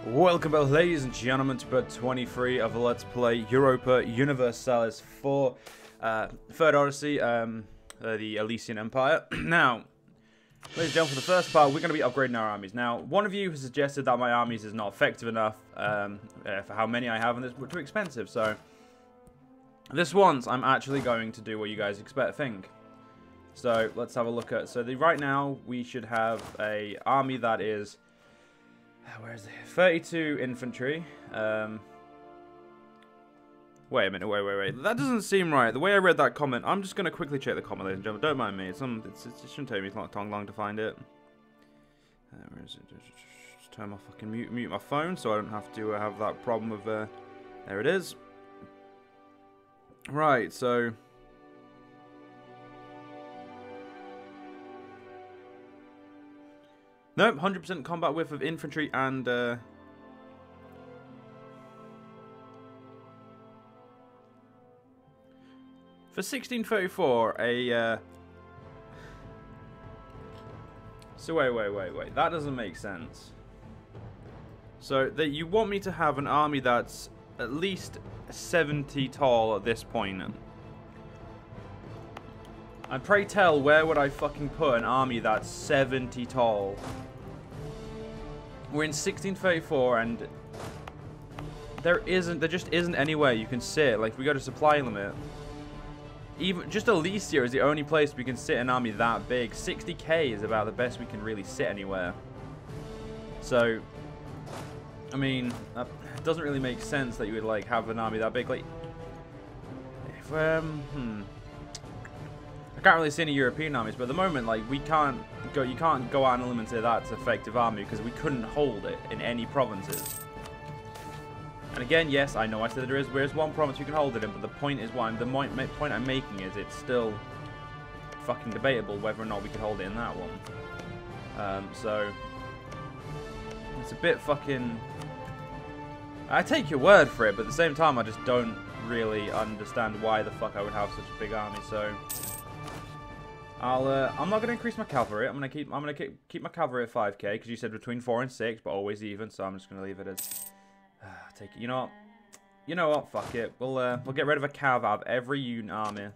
Welcome back, ladies and gentlemen, to part 23 of Let's Play Europa Universalis for Third Odyssey, the Elysian Empire. Now, ladies and gentlemen, for the first part, we're going to be upgrading our armies. Now, one of you has suggested that my armies is not effective enough for how many I have, and it's too expensive. So, this once, I'm actually going to do what you guys think. So, let's have a look at... So, right now, we should have a army that is... Where is it? 32 infantry. Wait a minute. Wait. That doesn't seem right. The way I read that comment, I'm just going to quickly check the comment, ladies and gentlemen. Don't mind me. It shouldn't take me long to find it. Where is it? Just turn my fucking mute my phone so I don't have to have that problem of... there it is. Right, so... Nope, 100% combat width of infantry and, For 1634, So wait. That doesn't make sense. So, you want me to have an army that's at least 70 tall at this point. And pray tell, where would I fucking put an army that's 70 tall? We're in 1634 and there just isn't anywhere you can sit. Like, we got a supply limit. Even just Elysia is the only place we can sit an army that big. 60k is about the best we can really sit anywhere. So, I mean, it doesn't really make sense that you would like have an army that big. Like, if I can't really see any European armies, but at the moment, like, you can't go out and eliminate that's effective army because we couldn't hold it in any provinces. And again, yes, I know I said there is one province you can hold it in, but the point is point I'm making is it's still fucking debatable whether or not we could hold it in that one. So it's a bit fucking... I take your word for it, but at the same time, I just don't really understand why the fuck I would have such a big army. So. I'm not gonna increase my cavalry. I'm gonna keep my cavalry at 5k because you said between 4 and 6, but always even. So I'm just gonna leave it as take it. You know what? Fuck it. We'll get rid of a cav out of every army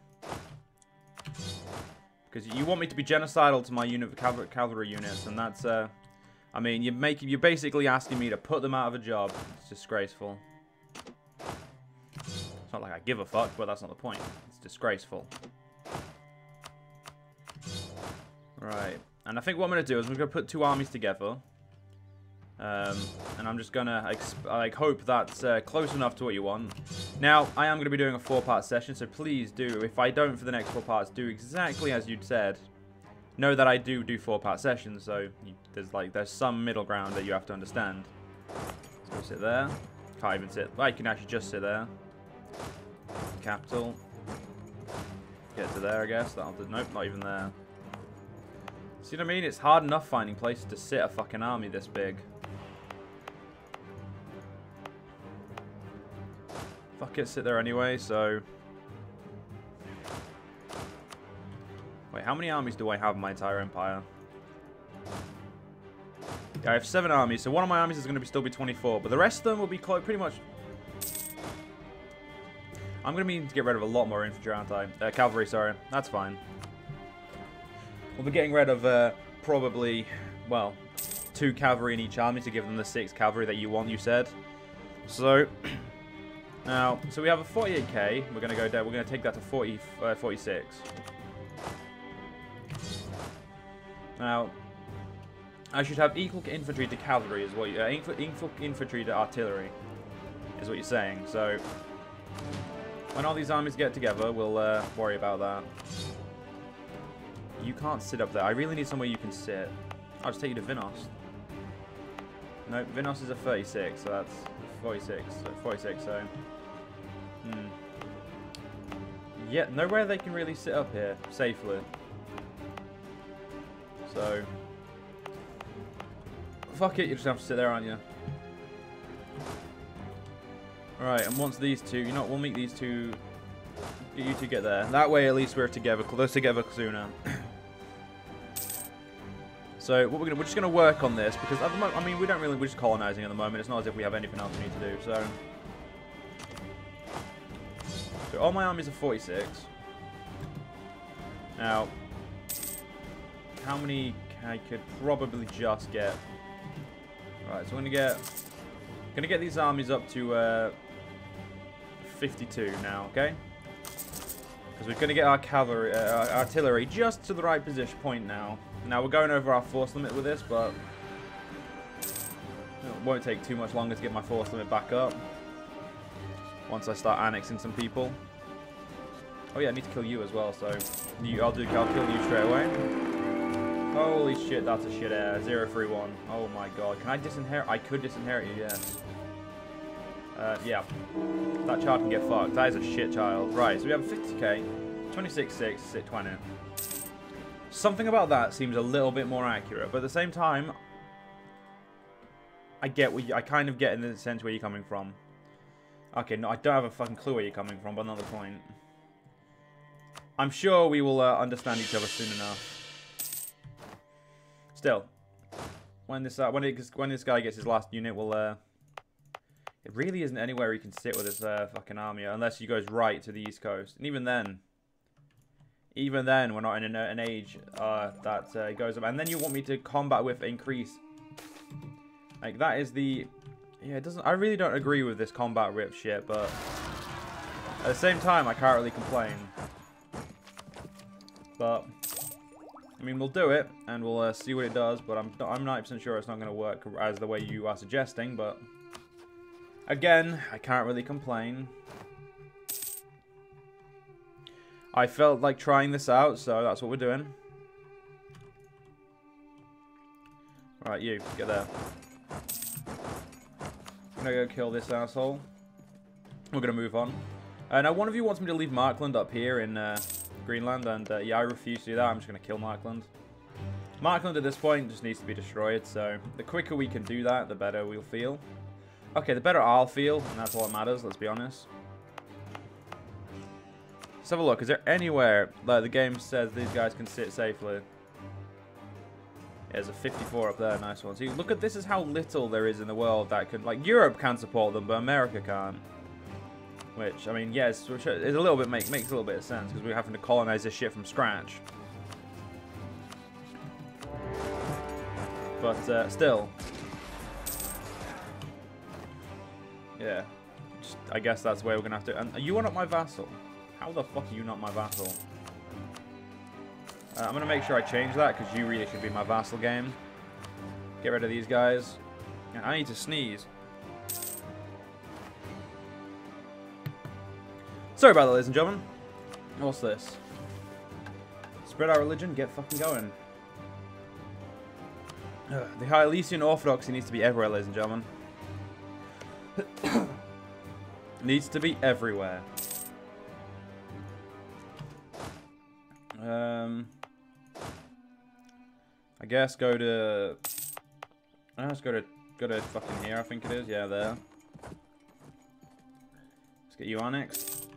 because you want me to be genocidal to my cavalry units, and that's I mean you're basically asking me to put them out of a job. It's disgraceful. It's not like I give a fuck, but that's not the point. It's disgraceful. Right, and I think what I'm going to do is I'm going to put two armies together, and I'm just going to hope that's close enough to what you want. Now, I am going to be doing a 4-part session, so please do, if I don't for the next 4 parts, do exactly as you'd said. Know that I do 4-part sessions, so there's some middle ground that you have to understand. Let's go sit there. Can't even sit. Well, you can actually just sit there. Capital. Get to there, I guess. Nope, not even there. See what I mean? It's hard enough finding places to sit a fucking army this big. Fuck it, sit there anyway, so... Wait, how many armies do I have in my entire empire? Yeah, I have 7 armies, so one of my armies is going to still be 24, but the rest of them will be pretty much... I'm going to need to get rid of a lot more infantry, aren't I? Cavalry, sorry. That's fine. We'll be getting rid of probably, well, 2 cavalry in each army to give them the 6 cavalry that you want, you said. So, now, so we have a 48k. We're going to go down. We're going to take that to 46. Now, I should have equal infantry to cavalry, is what you, equal infantry to artillery, is what you're saying. So, when all these armies get together, we'll worry about that. You can't sit up there. I really need somewhere you can sit. I'll just take you to Vinos. No, Vinos is a 36, so that's 46. So 46, so... Yeah, nowhere they can really sit up here safely. So... Fuck it, you just have to sit there, aren't you? Alright, and once these two... You know what, we'll meet these two... You two get there. That way, at least we're together. Close together sooner. So what we're just gonna work on this because at the moment, I mean, we're just colonizing at the moment. It's not as if we have anything else we need to do. So all my armies are 46. Now, how many I could probably just get? Right, so I'm gonna get these armies up to 52 now, okay? Because we're gonna get our cavalry, artillery just to the right position point now. Now we're going over our force limit with this, but it won't take too much longer to get my force limit back up. Once I start annexing some people. Oh yeah, I need to kill you as well, so I'll kill you straight away. Holy shit, that's a shit air. 031. Oh my god. Can I disinherit? I could disinherit you, yes. Yeah. That child can get fucked. That is a shit child. Right, so we have 50k, 26.6, 20. Something about that seems a little bit more accurate, but at the same time, I kind of get in the sense where you're coming from. Okay, no, I don't have a fucking clue where you're coming from, but not the point. I'm sure we will understand each other soon enough. Still, when this guy gets his last unit, it really isn't anywhere he can sit with his fucking army unless he goes right to the east coast. And even then, we're not in an age that goes up. And then you want me to combat with increase. Like that is the it doesn't. I really don't agree with this combat rip shit, but at the same time, I can't really complain. But I mean, we'll do it, and we'll see what it does, but I'm 90% sure it's not going to work as the way you are suggesting, but again, I can't really complain. I felt like trying this out, so that's what we're doing. Right, you, get there. I'm going to go kill this asshole. We're going to move on. Now, one of you wants me to leave Markland up here in Greenland, and yeah, I refuse to do that. I'm just going to kill Markland. Markland at this point just needs to be destroyed, so the quicker we can do that, the better we'll feel. Okay, the better I'll feel, and that's all that matters, let's be honest. Let's have a look. Is there anywhere like the game says these guys can sit safely? Yeah, there's a 54 up there, nice one. See, look at this is how little there is in the world that can, like, Europe can support them, but America can't. Which, I mean, yes, which is a little bit makes a little bit of sense because we're having to colonize this shit from scratch. But still, yeah, I guess that's where we're gonna have to. And you are not my vassal. How the fuck are you not my vassal? I'm gonna make sure I change that because you really should be my vassal game. Get rid of these guys. And I need to sneeze. Sorry about that, ladies and gentlemen. What's this? Spread our religion, get fucking going. The High Elysian Orthodoxy needs to be everywhere, ladies and gentlemen. Needs to be everywhere. I guess go to fucking here, I think it is. Yeah, there. Let's get you annexed.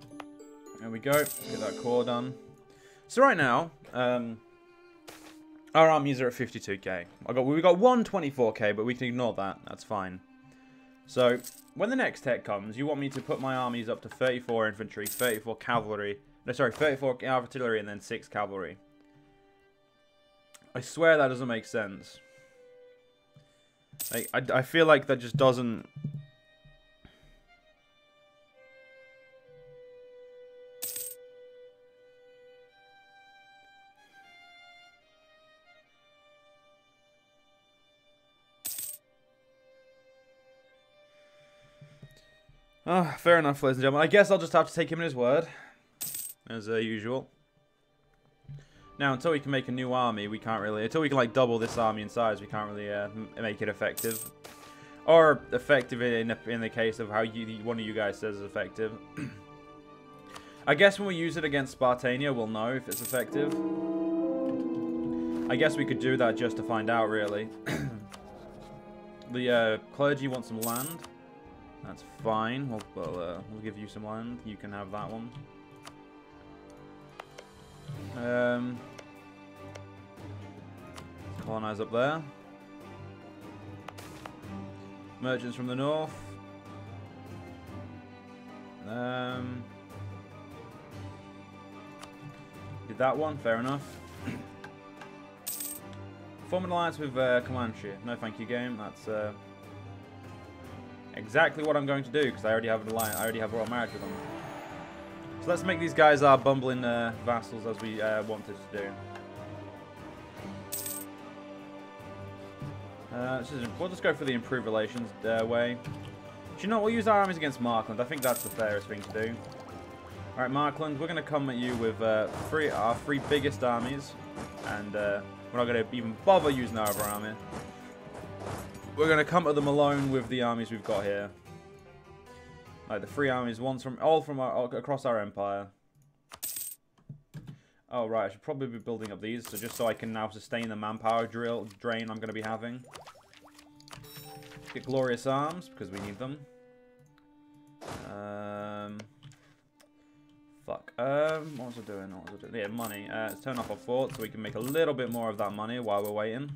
There we go. Get that core done. So right now, our armies are at 52k. We got 124k, but we can ignore that. That's fine. So when the next tech comes, you want me to put my armies up to 34 infantry, 34 cavalry. No, sorry, 34 artillery and then 6 cavalry. I swear that doesn't make sense. Like, I feel like that just doesn't. Oh, fair enough, ladies and gentlemen. I guess I'll just have to take him at his word, as usual. Now, until we can make a new army, we can't really... Until we can, like, double this army in size, we can't really make it effective. Or effective in the case of how one of you guys says is effective. I guess when we use it against Spartania, we'll know if it's effective. I guess we could do that just to find out, really. The clergy want some land. That's fine. We'll give you some land. You can have that one. Colonize up there. Merchants from the north. Did that one, fair enough. Form an alliance with Comanche. No thank you, game. That's exactly what I'm going to do, because I already have an alliance. I already have royal marriage with them. So let's make these guys our bumbling vassals as we wanted to do. We'll just go for the improved relations way. Do you know what? We'll use our armies against Markland. I think that's the fairest thing to do. Alright, Markland, we're going to come at you with our three biggest armies. And we're not going to even bother using our other army. We're going to come at them alone with the armies we've got here. Like the three armies, all from across our empire. Oh, right, I should probably be building up these, so just so I can now sustain the manpower drain I'm going to be having. Get glorious arms, because we need them. Fuck. What was I doing? Yeah, money. Let's turn off our fort, so we can make a little bit more of that money while we're waiting.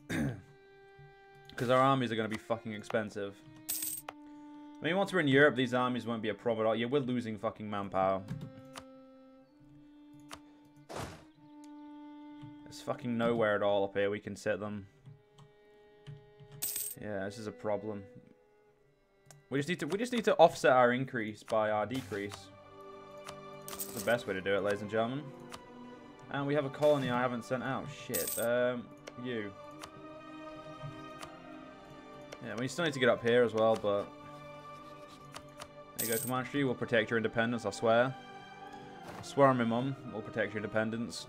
Because our armies are going to be fucking expensive. I mean, once we're in Europe, these armies won't be a problem at all. Yeah, we're losing fucking manpower. There's fucking nowhere at all up here we can set them. Yeah, this is a problem. We just need to offset our increase by our decrease. That's the best way to do it, ladies and gentlemen. And we have a colony I haven't sent out. Shit. You. Yeah, we still need to get up here as well, but there you go, Comanche. We'll protect your independence, I swear. I swear on my mum, we'll protect your independence.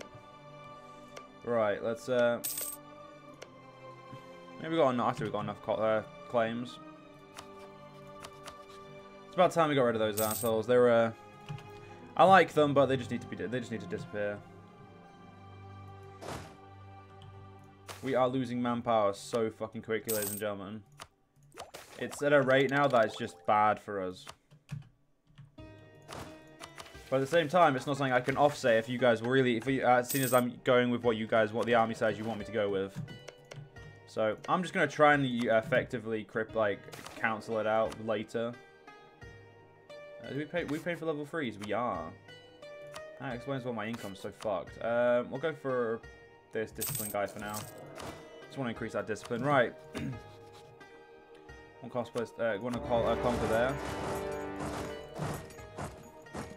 Right, let's maybe we've got enough claims. It's about time we got rid of those assholes. They're I like them, but they just need to disappear. We are losing manpower so fucking quickly, ladies and gentlemen. It's at a rate now that it's just bad for us. But at the same time, it's not something I can offset if you guys really, as soon as I'm going with what the army size you want me to go with. So I'm just gonna try and effectively cancel it out later. Do we pay for level 3s? We are. That explains why my income's so fucked. We'll go for this discipline guy for now. Just want to increase that discipline. Right. One cost plus. Want to conquer there.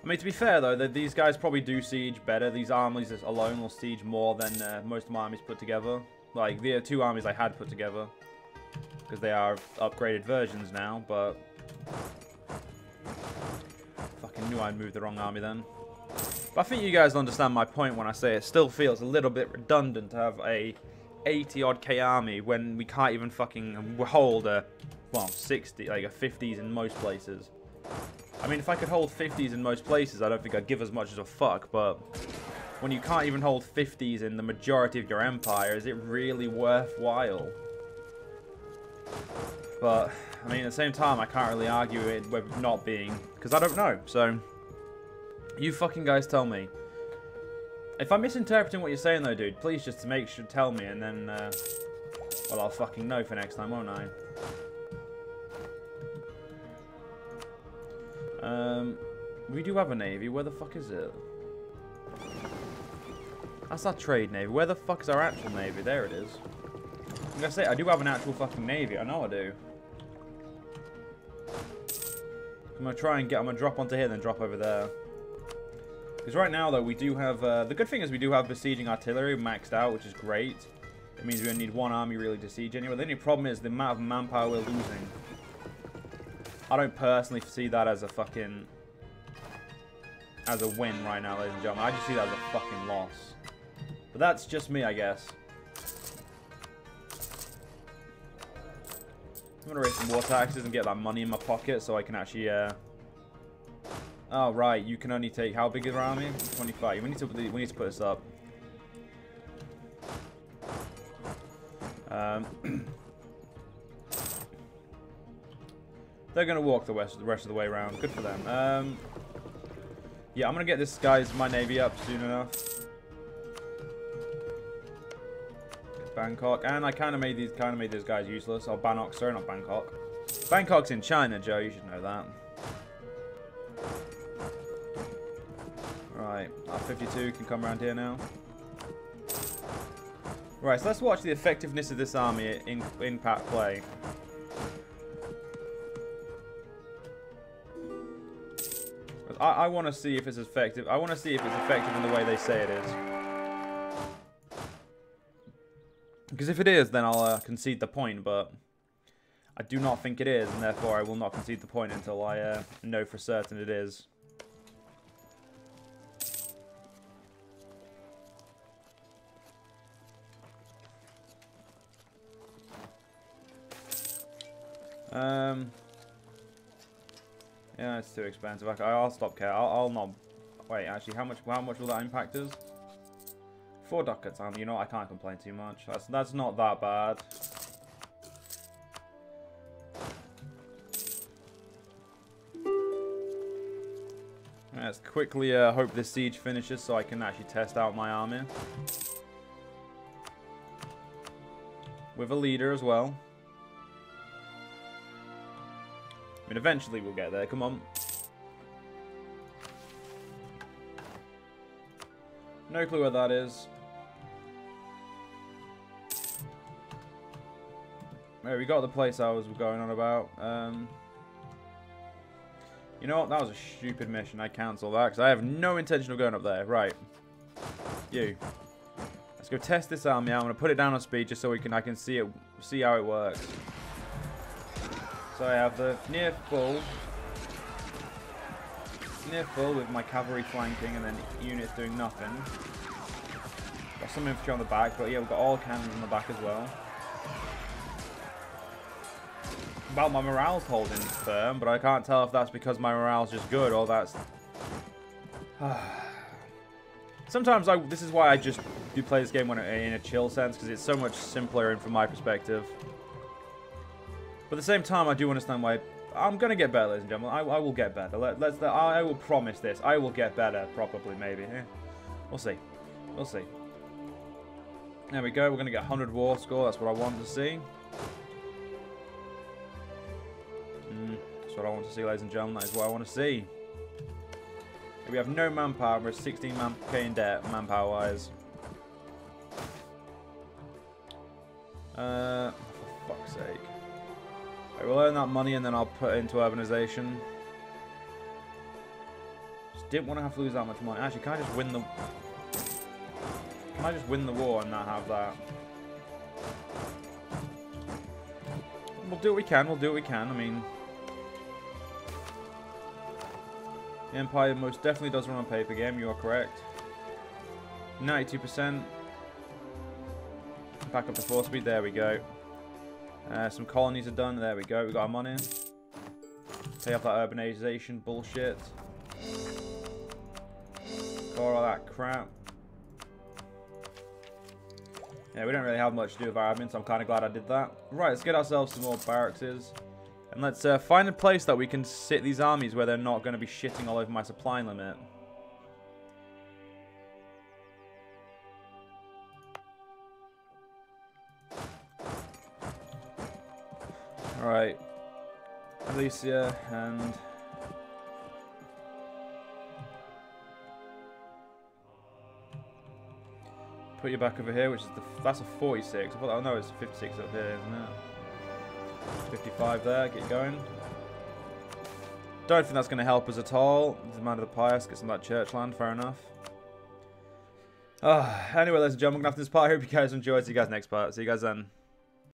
I mean, to be fair though, these guys probably do siege better. These armies alone will siege more than most of my armies put together. Like the two armies I had put together, because they are upgraded versions now. But fucking knew I'd moved the wrong army then. But I think you guys understand my point when I say it still feels a little bit redundant to have a 80-odd K army when we can't even fucking hold a, well, 60, like a 50s in most places. I mean, if I could hold 50s in most places, I don't think I'd give as much as a fuck, but when you can't even hold 50s in the majority of your empire, is it really worthwhile? But, I mean, at the same time, I can't really argue it with not being, because I don't know, so you fucking guys tell me. If I'm misinterpreting what you're saying though, dude, please just tell me, and then, well, I'll fucking know for next time, won't I? We do have a navy. Where the fuck is it? That's our trade navy. Where the fuck is our actual navy? There it is. I'm gonna say, I do have an actual fucking navy. I know I do. I'm gonna drop onto here, then drop over there. Because right now, though, we do have, the good thing is we do have besieging artillery maxed out, which is great. It means we only need one army really to siege anyway. The only problem is the amount of manpower we're losing. I don't personally see that as a fucking, as a win right now, ladies and gentlemen. I just see that as a fucking loss. But that's just me, I guess. I'm gonna raise some war taxes and get that money in my pocket so I can actually, oh, right, you can only take, how big is our army? 25. We need to put this up. They're going to walk the rest of the way around. Good for them. Yeah, I'm going to get my navy up soon enough. Bangkok, and I kind of made these guys useless. Oh, Bangkok, sorry, not Bangkok. Bangkok's in China, Joe. You should know that. Right, R52 can come around here now. Right, so let's watch the effectiveness of this army in pat play. I want to see if it's effective. I want to see if it's effective in the way they say it is. Because if it is, then I'll concede the point, but I do not think it is, and therefore I will not concede the point until I know for certain it is. Yeah, it's too expensive. I'll stop care. I'll not. Wait, actually, how much will that impact us? 4 ducats. You know, I can't complain too much. That's not that bad. Let's quickly hope this siege finishes so I can actually test out my army with a leader as well. I mean, eventually we'll get there. Come on. No clue where that is. There, we got the place I was going on about. You know what? That was a stupid mission. I cancel that because I have no intention of going up there. Right. You. Let's go test this army out. I'm going to put it down on speed just so I can see how it works. So I have the near full with my cavalry flanking and then units doing nothing. Got some infantry on the back, but yeah, we've got all cannons on the back as well. Well, my morale's holding firm, but I can't tell if that's because my morale's just good or that's... Sometimes this is why I just do play this game in a chill sense, because it's so much simpler and from my perspective. But at the same time, I do understand why I'm going to get better, ladies and gentlemen. I will get better. I will promise this. I will get better, probably, maybe. Yeah. We'll see. We'll see. There we go. We're going to get 100 war score. That's what I want to see. That's what I want to see, ladies and gentlemen. That is what I want to see. We have no manpower. We're 16 k in debt, manpower-wise. For fuck's sake. Right, we'll earn that money and then I'll put it into urbanization. Just didn't want to have to lose that much money. Actually, can I just win the... Can I just win the war and not have that? We'll do what we can. We'll do what we can. I mean... The Empire most definitely does run on paper game. You are correct. 92%. Back up to 4 speed. There we go. Some colonies are done. There we go. We got our money. Pay off that urbanization bullshit. Got all that crap. Yeah, we don't really have much to do with our admin, so I'm kind of glad I did that. Right, let's get ourselves some more barracks. And let's find a place that we can sit these armies where they're not going to be shitting all over my supply limit. Alright. Elysia and... Put you back over here, which is that's a 46. I thought, oh no, it's a 56 up here, isn't it? 55 there, get going. Don't think that's going to help us at all. The man of the pious, get some of that church land, fair enough. Anyway, ladies and gentlemen, I'm going to have this part. I hope you guys enjoyed. See you guys next part. See you guys then.